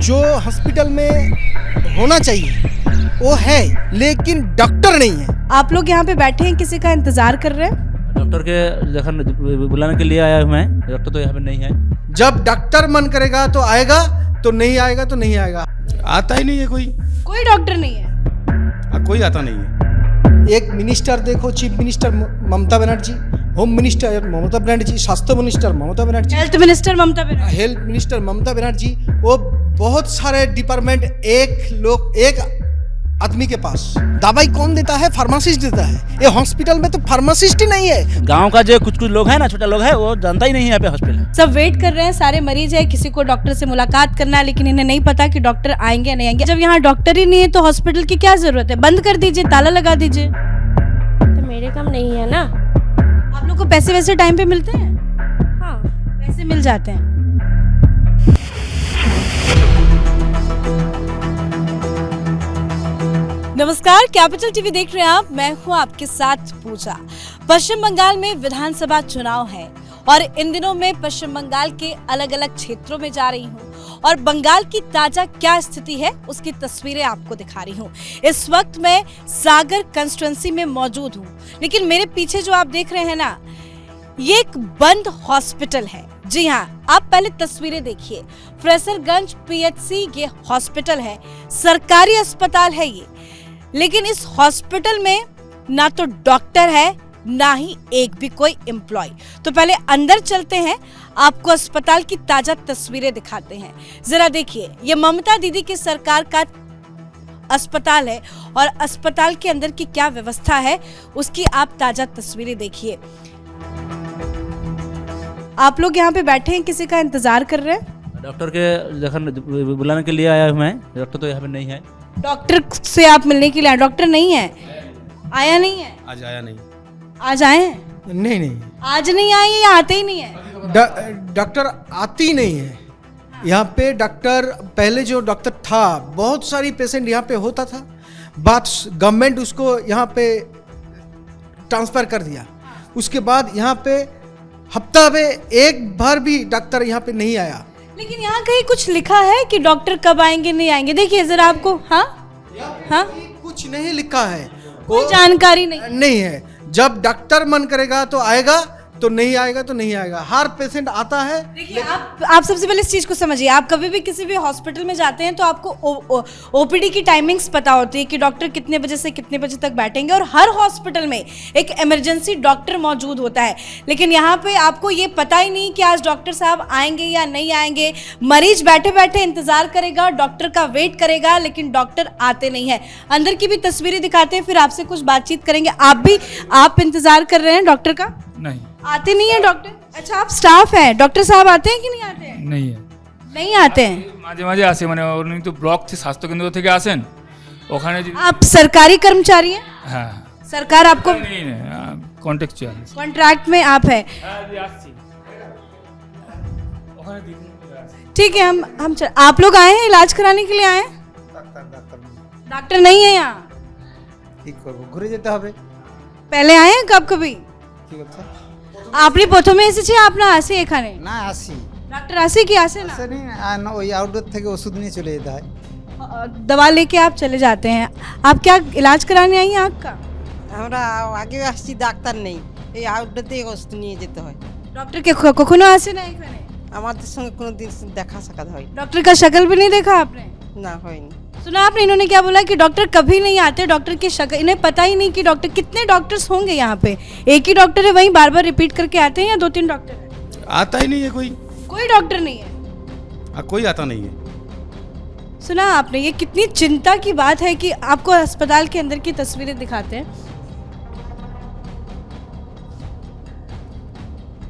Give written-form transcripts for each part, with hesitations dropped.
जो हॉस्पिटल में होना चाहिए वो है, लेकिन डॉक्टर नहीं है। आप लोग यहाँ पे बैठे हैं, किसी का इंतजार कर रहे हैं? डॉक्टर के बुलाने के लिए आया हूँ मैं। डॉक्टर तो यहाँ पे नहीं है। जब डॉक्टर मन करेगा तो आएगा, तो नहीं आएगा तो नहीं आएगा। आता ही नहीं है कोई डॉक्टर नहीं है। कोई आता नहीं है। एक मिनिस्टर देखो, chief minister Mamata Banerjee, home minister Mamata Banerjee, स्वास्थ्य minister Mamata Banerjee, health minister Mamata Banerjee, health minister Mamata Banerjee, वो बहुत सारे डिपार्टमेंट एक आदमी के पास। दवाई कौन देता है? फार्मासिस्ट देता है। ये हॉस्पिटल में तो फार्मासिस्ट ही नहीं है। गांव का जो कुछ लोग हैं ना, छोटा लोग है, वो जानता ही नहीं है यहाँ पे हॉस्पिटल है। सब वेट कर रहे हैं, सारे मरीज है, किसी को डॉक्टर से मुलाकात करना है, लेकिन इन्हें नहीं पता कि डॉक्टर आएंगे या नहीं आएंगे। जब यहाँ डॉक्टर ही नहीं है तो हॉस्पिटल की क्या जरूरत है? बंद कर दीजिए, ताला लगा दीजिए। तो मेरे काम नहीं है ना। आप लोग को पैसे वैसे टाइम पे मिलते हैं? हाँ, पैसे मिल जाते हैं। नमस्कार, कैपिटल टीवी देख रहे हैं आप। मैं हूं आपके साथ पूजा। पश्चिम बंगाल में विधानसभा चुनाव है और इन दिनों में पश्चिम बंगाल के अलग अलग क्षेत्रों में जा रही हूं और बंगाल की ताजा क्या स्थिति है उसकी तस्वीरें आपको दिखा रही हूं। इस वक्त मैं सागर कंस्टिट्यूएंसी में मौजूद हूं, लेकिन मेरे पीछे जो आप देख रहे हैं ना, ये एक बंद हॉस्पिटल है। जी हाँ, आप पहले तस्वीरें देखिए। फ्रेसरगंज पीएचसी ये हॉस्पिटल है, सरकारी अस्पताल है ये, लेकिन इस हॉस्पिटल में ना तो डॉक्टर है ना ही एक भी कोई एम्प्लॉय। तो पहले अंदर चलते हैं, आपको अस्पताल की ताजा तस्वीरें दिखाते हैं। जरा देखिए, ये ममता दीदी की सरकार का अस्पताल है और अस्पताल के अंदर की क्या व्यवस्था है उसकी आप ताजा तस्वीरें देखिए। आप लोग यहाँ पे बैठे हैं, किसी का इंतजार कर रहे हैं? डॉक्टर के बुलाने के लिए आया हूँ मैं। डॉक्टर तो यहाँ पे नहीं है। डॉक्टर से आप मिलने के लिए आए? डॉक्टर नहीं है, आया नहीं है। आज आया नहीं। आज आए हैं? नहीं, आज नहीं आए या आते ही नहीं है? डॉक्टर आती नहीं है यहाँ पे। डॉक्टर पहले जो डॉक्टर था, बहुत सारी पेशेंट यहाँ पे होता था, बात गवर्नमेंट उसको यहाँ पे ट्रांसफ़र कर दिया। उसके बाद यहाँ पे हफ्ता में एक बार भी डॉक्टर यहाँ पे नहीं आया। लेकिन यहाँ कहीं कुछ लिखा है कि डॉक्टर कब आएंगे नहीं आएंगे? देखिए जरा आपको। हाँ, कुछ नहीं लिखा है, कोई जानकारी नहीं है। जब डॉक्टर मन करेगा तो आएगा, तो नहीं आएगा तो नहीं आएगा। हर पेशेंट आता है। देखिए, आप सबसे पहले इस चीज को समझिए। आप कभी भी किसी भी हॉस्पिटल में जाते हैं तो आपको ओपीडी की टाइमिंग्स पता होती है कि डॉक्टर कितने बजे से कितने बजे तक बैठेंगे, और हर हॉस्पिटल में एक इमरजेंसी डॉक्टर मौजूद होता है। लेकिन यहाँ पे आपको ये पता ही नहीं कि आज डॉक्टर साहब आएंगे या नहीं आएंगे। मरीज बैठे बैठे इंतजार करेगा, डॉक्टर का वेट करेगा, लेकिन डॉक्टर आते नहीं है। अंदर की भी तस्वीरें दिखाते हैं, फिर आपसे कुछ बातचीत करेंगे। आप इंतजार कर रहे हैं डॉक्टर का? नहीं, आते नहीं है डॉक्टर? अच्छा, आप स्टाफ हैं, डॉक्टर साहब आते हैं कि नहीं आते हैं? नहीं है। नहीं आते हैं। মাঝে মাঝে আসে, মানে উনি তো ব্লক থেকে স্বাস্থ্য কেন্দ্র থেকে আসেন ওখানে। आप सरकारी कर्मचारी हैं? হ্যাঁ, सरकार आपको কন্ট্রাকচুয়াল। कॉन्ट्रैक्ट में आप है? ठीक है, आप लोग आए हैं इलाज कराने के लिए आए हैं? डॉक्टर नहीं है यहाँ? ঠিক করব, ঘুরে যেতে হবে। पहले आए हैं कब कभी? কি বলছো? আপনি প্রথমে এসেছে, আপনার আসে এখানে? না আসি, डॉक्टर আসে কি আসে না? আসে না, ওই আউটডোর থেকে ওষুধ নিয়ে চলে যেতে হয়। दवा लेके आप चले जाते हैं। आप क्या इलाज कराने आई हैं आँख का? আমরা আগে আসছি, ডাক্তার নেই, এই আউটডোর থেকে ওষুধ নিয়ে যেতে হয়। डॉक्टर के कखनो আসে না এখানে? আমাদের সঙ্গে কোনো দিন দেখা সাক্ষাৎ হয় डॉक्टर का शक्ल भी नहीं देखा आपने? না, হয়নি। सुना आपने इन्होंने क्या बोला कि डॉक्टर कभी नहीं आते, डॉक्टर की शक्ल इन्हें पता ही नहीं कि डॉक्टर कितने डॉक्टर्स होंगे यहाँ पे। एक ही डॉक्टर है, वहीं बार बार रिपीट करके आते हैं या 2-3 डॉक्टर है? आता ही नहीं है कोई डॉक्टर नहीं है। कोई आता नहीं है। सुना आपने, ये कितनी चिंता की बात है कि आपको अस्पताल के अंदर की तस्वीरें दिखाते हैं।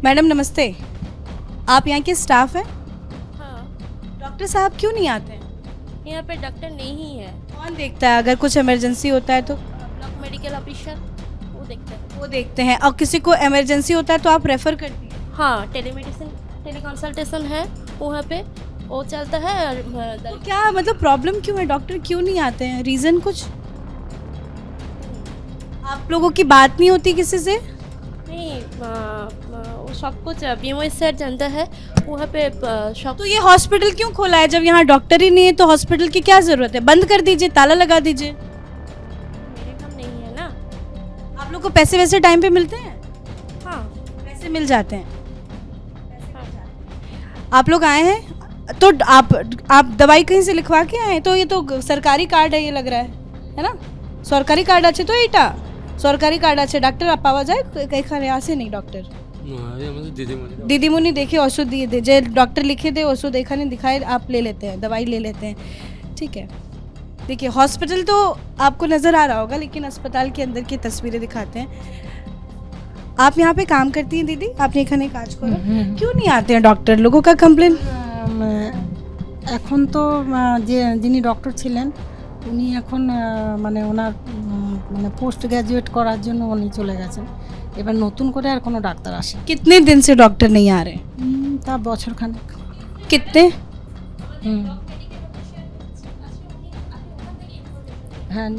मैडम नमस्ते, आप यहाँ के स्टाफ हैं? हाँ, डॉक्टर साहब क्यों नहीं आते हैं? यहाँ पे डॉक्टर नहीं है। कौन देखता है अगर कुछ इमरजेंसी होता है तो? ब्लॉक मेडिकल ऑफिसर वो देखते हैं। वो देखते हैं, और किसी को इमरजेंसी होता है तो आप रेफर करती हैं? हाँ, टेलीकंसल्टेशन है वहाँ पे, वो चलता है। तो क्या मतलब प्रॉब्लम क्यों है? डॉक्टर क्यों नहीं आते हैं? रीज़न कुछ? आप लोगों की बात नहीं होती किसी से? नहीं, वो सब कुछ बीएमओ सर जानता है, वहाँ पे शॉप। तो ये हॉस्पिटल क्यों खोला है? जब यहाँ डॉक्टर ही नहीं है तो हॉस्पिटल की क्या जरूरत है? बंद कर दीजिए, ताला लगा दीजिए। मेरे काम नहीं है ना। आप लोग को पैसे वैसे टाइम पे मिलते हैं? हाँ पैसे मिल जाते हैं। हाँ। आप लोग आए हैं तो आप दवाई कहीं से लिखवा के आए हैं? तो ये तो सरकारी कार्ड है, ये लग रहा है ना? सरकारी कार्ड আছে তো এটা সরকারি কার্ড আছে, ডাক্তার পাওয়া যায় এখানে? আসে নেই ডক্টর? दीदीमुनि देखे औषध दिए दे, जो डॉक्टर लिखे थे औषध एखाने दिखाए, आप ले लेते हैं, दवाई ले लेते हैं, ठीक है। देखिए हॉस्पिटल तो आपको नज़र आ रहा होगा, लेकिन अस्पताल के अंदर की तस्वीरें दिखाते हैं। आप यहाँ पे काम करती हैं दीदी? आपने এখানে কাজ করো, क्यों नहीं आते हैं डॉक्टर? लोगों का कंप्लेन। এখন তো যে যিনি ডক্টর ছিলেন উনি এখন মানে ওনার মানে পোস্ট গ্র্যাজুয়েট করার জন্য উনি চলে গেছেন। এবার নতুন করে আর কোনো ডাক্তার আসে कितने दिन से डॉक्टर नहीं आ रहे? তা বছরখানেক। कितने? হ্যাঁ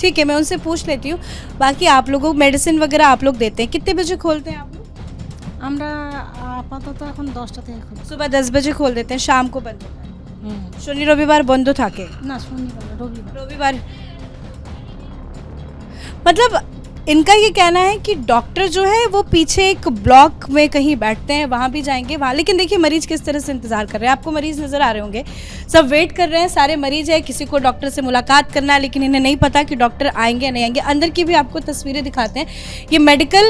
ठीक है, मैं उनसे पूछ लेती हूँ। बाकी आप लोगों को मेडिसिन वगैरह आप लोग देते हैं? कितने बजे खोलते हैं आप लोग? আমরা আপাতত এখন 10টা থেকে খুলি। सुबह 10 बजे खोल देते हैं, शाम को बंद होता है। शनि रविवार बंद থাকে? না শনিবার রবিবার। रविवार। मतलब इनका ये कहना है कि डॉक्टर जो है वो पीछे एक ब्लॉक में कहीं बैठते हैं, वहाँ भी जाएंगे वहाँ। लेकिन देखिए मरीज किस तरह से इंतज़ार कर रहे हैं। आपको मरीज नज़र आ रहे होंगे, सब वेट कर रहे हैं, सारे मरीज है, किसी को डॉक्टर से मुलाकात करना है, लेकिन इन्हें नहीं पता कि डॉक्टर आएंगे या नहीं आएंगे। अंदर की भी आपको तस्वीरें दिखाते हैं। ये मेडिकल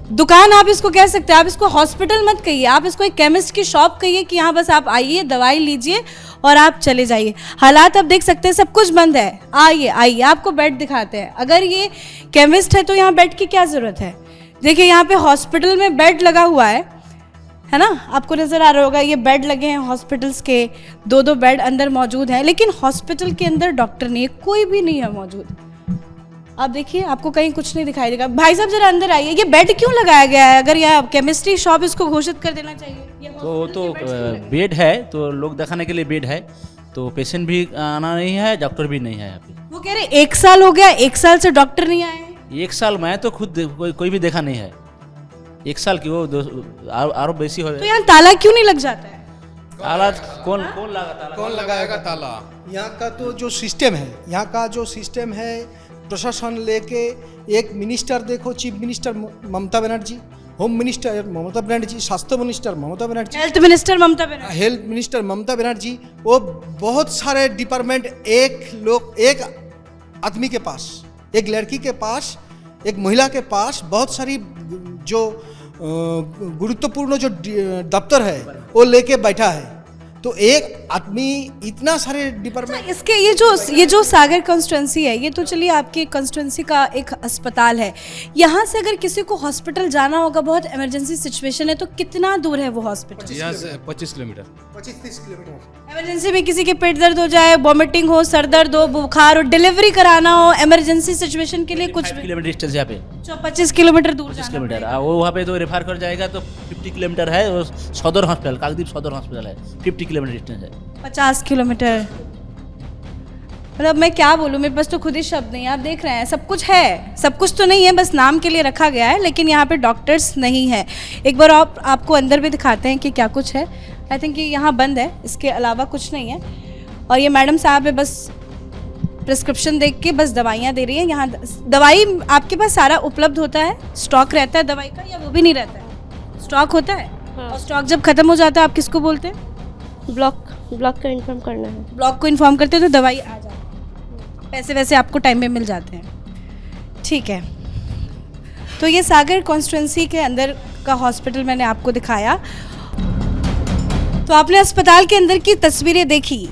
दुकान आप इसको कह सकते हैं, आप इसको हॉस्पिटल मत कहिए, आप इसको एक केमिस्ट की शॉप कहिए कि यहाँ बस आप आइए, दवाई लीजिए और आप चले जाइए। हालात आप देख सकते हैं, सब कुछ बंद है। आइए आइए, आपको बेड दिखाते हैं। अगर ये केमिस्ट है तो यहाँ बेड की क्या ज़रूरत है? देखिए यहाँ पे हॉस्पिटल में बेड लगा हुआ है ना? आपको नज़र आ रहा होगा, ये बेड लगे हैं हॉस्पिटल्स के, 2-2 बेड अंदर मौजूद हैं, लेकिन हॉस्पिटल के अंदर डॉक्टर नहीं है, कोई भी नहीं है मौजूद। आप देखिए, आपको कहीं कुछ नहीं दिखाई देगा। भाई साहब जरा अंदर आइए, ये बेड क्यों लगाया गया है? अगर यह केमिस्ट्री शॉप इसको घोषित कर देना चाहिए। तो वो तो बेड है, तो लोग दिखाने के लिए बेड है, तो पेशेंट भी आना नहीं है, डॉक्टर भी नहीं है यहाँ पे। वो कह रहे 1 साल हो गया, 1 साल से डॉक्टर नहीं आए हैं। 1 साल मैं तो खुद कोई भी देखा नहीं है। 1 साल की वो आरो बेसी हो तो यहाँ ताला क्यों नहीं लग जाता है? ताला कौन लगा ताला? कौन लगाएगा ताला? यहाँ का तो जो सिस्टम है, यहाँ का जो सिस्टम है, प्रशासन लेके एक मिनिस्टर देखो, chief minister Mamata Banerjee, home minister Mamata Banerjee, स्वास्थ्य minister Mamata Banerjee, health minister Mamata Banerjee, health minister Mamata Banerjee, वो बहुत सारे डिपार्टमेंट एक आदमी के पास, एक लड़की के पास, एक महिला के पास बहुत सारी जो गुरुत्वपूर्ण जो दफ्तर है वो लेके बैठा है। तो एक आदमी इतना सारे डिपार्टमेंट। इसके ये जो सागर कॉन्स्टिट्यूंसी है, ये तो चलिए आपके कॉन्स्टिट्यूंसी का एक अस्पताल है। यहाँ से अगर किसी को हॉस्पिटल जाना होगा, बहुत इमरजेंसी सिचुएशन है, तो कितना दूर है वो हॉस्पिटल? यहाँ से 25 किलोमीटर। 25-30 किलोमीटर। इमरजेंसी में किसी के पेट दर्द हो जाए, वॉमिटिंग हो, सर दर्द हो, बुखार हो, डिलीवरी कराना हो, इमरजेंसी सिचुएशन के लिए कुछ 5 किलोमीटर डिस्टेंस यहाँ पे, 25 किलोमीटर दूर 25 किलोमीटर। वो वहाँ पे तो रेफर कर जाएगा तो 50 किलोमीटर है। वो सदर हॉस्पिटल, काकद्वीप सदर हॉस्पिटल है, 50 किलोमीटर डिस्टेंस है। 50 किलोमीटर। मतलब मैं क्या बोलूँ, मेरे पास तो खुद ही शब्द नहीं है। आप देख रहे हैं, सब कुछ है, सब कुछ तो नहीं है, बस नाम के लिए रखा गया है, लेकिन यहाँ पे डॉक्टर्स नहीं है। एक बार आपको अंदर भी दिखाते हैं कि क्या कुछ है। आई थिंक ये यहाँ बंद है, इसके अलावा कुछ नहीं है। और ये मैडम साहब है, बस प्रिस्क्रिप्शन देख के बस दवाइयाँ दे रही हैं। यहाँ दवाई आपके पास सारा उपलब्ध होता है, स्टॉक रहता है दवाई का, या वो भी नहीं रहता है? स्टॉक होता है। हाँ। और स्टॉक जब खत्म हो जाता है आप किसको बोलते हैं? ब्लॉक को इन्फॉर्म करना है। ब्लॉक को इन्फॉर्म करते हैं तो दवाई आ जाती है, पैसे वैसे आपको टाइम पे मिल जाते हैं, ठीक है। तो ये सागर कॉन्स्टिट्यूंसी के अंदर का हॉस्पिटल मैंने आपको दिखाया। तो आपने अस्पताल के अंदर की तस्वीरें देखी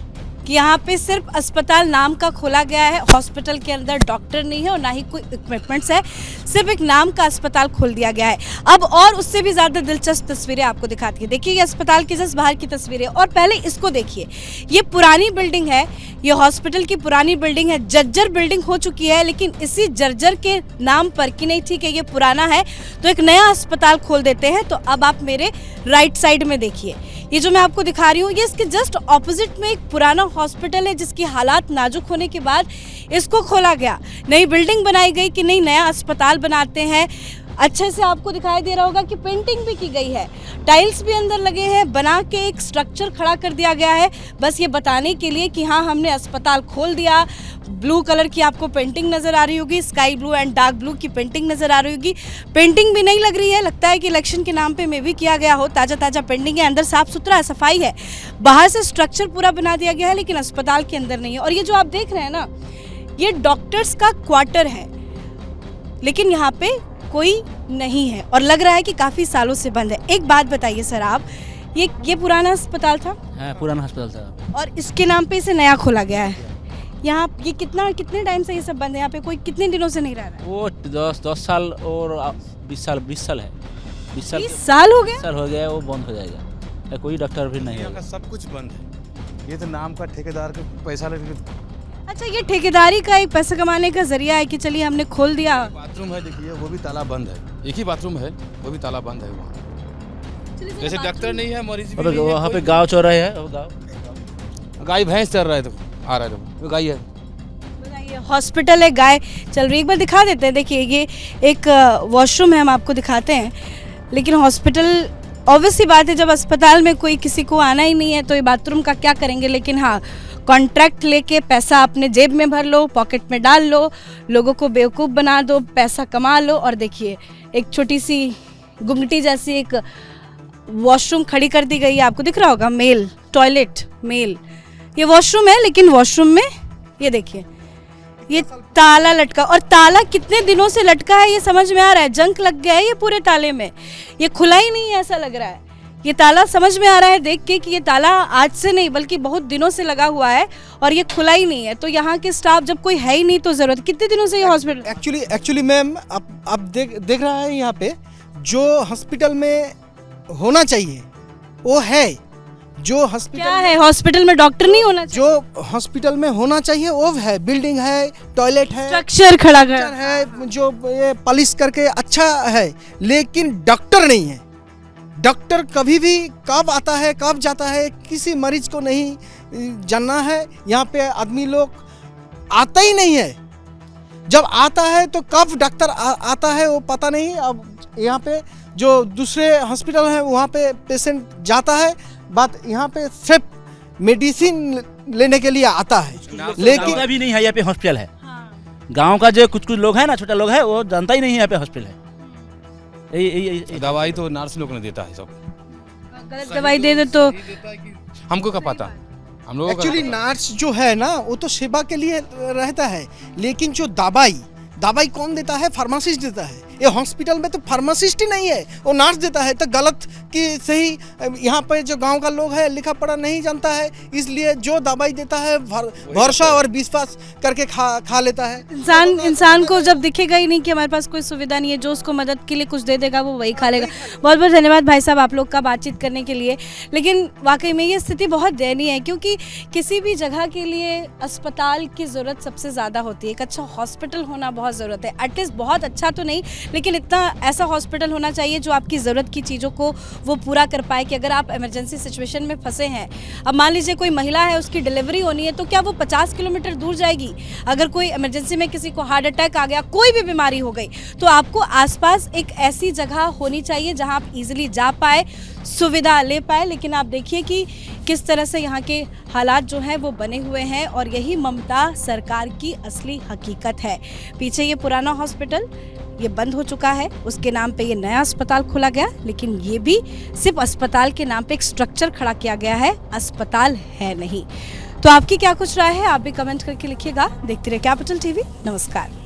कि यहाँ पे सिर्फ अस्पताल नाम का खोला गया है, हॉस्पिटल के अंदर डॉक्टर नहीं है और ना ही कोई इक्विपमेंट्स है, सिर्फ एक नाम का अस्पताल खोल दिया गया है। अब और उससे भी ज़्यादा दिलचस्प तस्वीरें आपको दिखाती है। देखिए ये अस्पताल की जस्ट बाहर की तस्वीरें, और पहले इसको देखिए। ये पुरानी बिल्डिंग है, ये हॉस्पिटल की पुरानी बिल्डिंग है, जर्जर बिल्डिंग हो चुकी है, लेकिन इसी जर्जर के नाम पर कि नहीं ठीक है ये पुराना है तो एक नया अस्पताल खोल देते हैं। तो अब आप मेरे राइट साइड में देखिए, ये जो मैं आपको दिखा रही हूँ, ये इसके जस्ट ऑपोजिट में एक पुराना हॉस्पिटल है जिसकी हालात नाजुक होने के बाद इसको खोला गया, नई बिल्डिंग बनाई गई कि नहीं नया अस्पताल बनाते हैं। अच्छे से आपको दिखाई दे रहा होगा कि पेंटिंग भी की गई है, टाइल्स भी अंदर लगे हैं, बना के एक स्ट्रक्चर खड़ा कर दिया गया है बस ये बताने के लिए कि हाँ हमने अस्पताल खोल दिया। ब्लू कलर की आपको पेंटिंग नज़र आ रही होगी, sky blue and dark blue की पेंटिंग नज़र आ रही होगी। पेंटिंग भी नहीं लग रही है, लगता है कि इलेक्शन के नाम पे मे भी किया गया हो। ताज़ा ताज़ा पेंटिंग है, अंदर साफ सुथरा है, सफाई है, बाहर से स्ट्रक्चर पूरा बना दिया गया है लेकिन अस्पताल के अंदर नहीं है। और ये जो आप देख रहे हैं ना, ये डॉक्टर्स का क्वार्टर है लेकिन यहाँ पे कोई नहीं है और लग रहा है कि काफ़ी सालों से बंद है। एक बात बताइए सर आप, ये पुराना अस्पताल था? हाँ, पुराना अस्पताल था और इसके नाम पे इसे नया खोला गया है। यहाँ ये कितने टाइम से ये सब बंद है? यहाँ पे कोई कितने दिनों से नहीं रह रहा है? वो 10 साल और 20 साल है 20 साल हो गया? साल हो गया, वो बंद हो जाएगा, कोई डॉक्टर भी नहीं यहाँ का है। सब कुछ बंद है। ये तो नाम का ठेकेदार का पैसा लेके। अच्छा, ये ठेकेदारी का एक पैसा कमाने का जरिया है कि चलिए हमने खोल दिया। बाथरूम है देखिए, वो भी ताला बंद है। एक ही बाथरूम है, वो भी ताला बंद है वहाँ। जैसे डॉक्टर नहीं है, मरीज भी नहीं है, वहाँ पे गाँव चौराहे है, वो गाँव गाय भैंस चल रहा है तो आ रहा है, वो गाय है। बताइए, हॉस्पिटल है, गाय चल रही है। एक बार दिखा देते हैं, देखिए ये एक वॉशरूम है, हम आपको दिखाते हैं। लेकिन हॉस्पिटल, ऑब्वियस सी बात है, जब अस्पताल में कोई किसी को आना ही नहीं है तो ये बाथरूम का क्या करेंगे। लेकिन हाँ, कॉन्ट्रैक्ट लेके पैसा अपने जेब में भर लो, पॉकेट में डाल लो, लोगों को बेवकूफ़ बना दो, पैसा कमा लो। और देखिए एक छोटी सी गुमटी जैसी एक वॉशरूम खड़ी कर दी गई है, आपको दिख रहा होगा, मेल टॉयलेट, मेल ये वॉशरूम है। लेकिन वॉशरूम में ये देखिए ये ताला लटका, और ताला कितने दिनों से लटका है ये समझ में आ रहा है, जंक लग गया है ये पूरे ताले में, ये खुला ही नहीं है ऐसा लग रहा है। ये ताला समझ में आ रहा है देख के कि ये ताला आज से नहीं बल्कि बहुत दिनों से लगा हुआ है और ये खुला ही नहीं है। तो यहाँ के स्टाफ जब कोई है ही नहीं तो जरूरत, कितने दिनों से ये हॉस्पिटल? एक्चुअली मैम, आप देख रहा है यहाँ पे जो हॉस्पिटल में होना चाहिए वो है। जो हॉस्पिटल क्या है? हॉस्पिटल में डॉक्टर नहीं होना चाहिए? जो हॉस्पिटल में होना चाहिए वो है, बिल्डिंग है, टॉयलेट है, स्ट्रक्चर खड़ा कर है, जो ये पॉलिश करके अच्छा है, लेकिन डॉक्टर नहीं है। डॉक्टर कभी भी कब आता है कब जाता है किसी मरीज को नहीं जानना है। यहाँ पे आदमी लोग आता ही नहीं है, जब आता है तो कब डॉक्टर आता है वो पता नहीं। अब यहाँ पे जो दूसरे हॉस्पिटल है वहाँ पे पेशेंट जाता है, बात यहाँ पे सिर्फ मेडिसिन लेने के लिए आता है। लेकिन भी नहीं है यहाँ पे हॉस्पिटल है। गांव का जो कुछ लोग है ना, छोटा लोग है, वो जानता ही नहीं है यहाँ पे हॉस्पिटल है। दवाई तो नर्स लोग ने देता है, सब गलत दवाई दे दे तो हमको क्या पता। हम लोग एक्चुअली नर्स जो है ना वो तो सेवा के लिए रहता है, लेकिन जो दवाई कौन देता है? फार्मासिस्ट देता है। ये हॉस्पिटल में तो फार्मासिस्ट ही नहीं है, वो नर्स देता है। तो गलत कि सही, यहाँ पे जो गांव का लोग है लिखा पढ़ा नहीं जानता है, इसलिए जो दवाई देता है भरोसा और विश्वास करके खा लेता है। इंसान को जब दिखेगा ही नहीं कि हमारे पास कोई सुविधा नहीं है, जो उसको मदद के लिए कुछ दे देगा वो वही खा लेगा। बहुत बहुत धन्यवाद भाई साहब आप लोग का बातचीत करने के लिए। लेकिन वाकई में ये स्थिति बहुत दयनीय है, क्योंकि किसी भी जगह के लिए अस्पताल की ज़रूरत सबसे ज़्यादा होती है। एक अच्छा हॉस्पिटल होना बहुत ज़रूरत है, एटलीस्ट बहुत अच्छा तो नहीं लेकिन इतना ऐसा हॉस्पिटल होना चाहिए जो आपकी ज़रूरत की चीज़ों को वो पूरा कर पाए। कि अगर आप इमरजेंसी सिचुएशन में फंसे हैं, अब मान लीजिए कोई महिला है उसकी डिलीवरी होनी है, तो क्या वो 50 किलोमीटर दूर जाएगी? अगर कोई इमरजेंसी में किसी को हार्ट अटैक आ गया, कोई भी बीमारी हो गई, तो आपको आसपास एक ऐसी जगह होनी चाहिए जहां आप इजीली जा पाए, सुविधा ले पाए। लेकिन आप देखिए कि किस तरह से यहाँ के हालात जो हैं वो बने हुए हैं, और यही ममता सरकार की असली हकीकत है। पीछे ये पुराना हॉस्पिटल ये बंद हो चुका है, उसके नाम पे ये नया अस्पताल खोला गया, लेकिन ये भी सिर्फ अस्पताल के नाम पे एक स्ट्रक्चर खड़ा किया गया है, अस्पताल है नहीं। तो आपकी क्या कुछ राय है? आप भी कमेंट करके लिखिएगा। देखते रहिए कैपिटल टीवी। नमस्कार।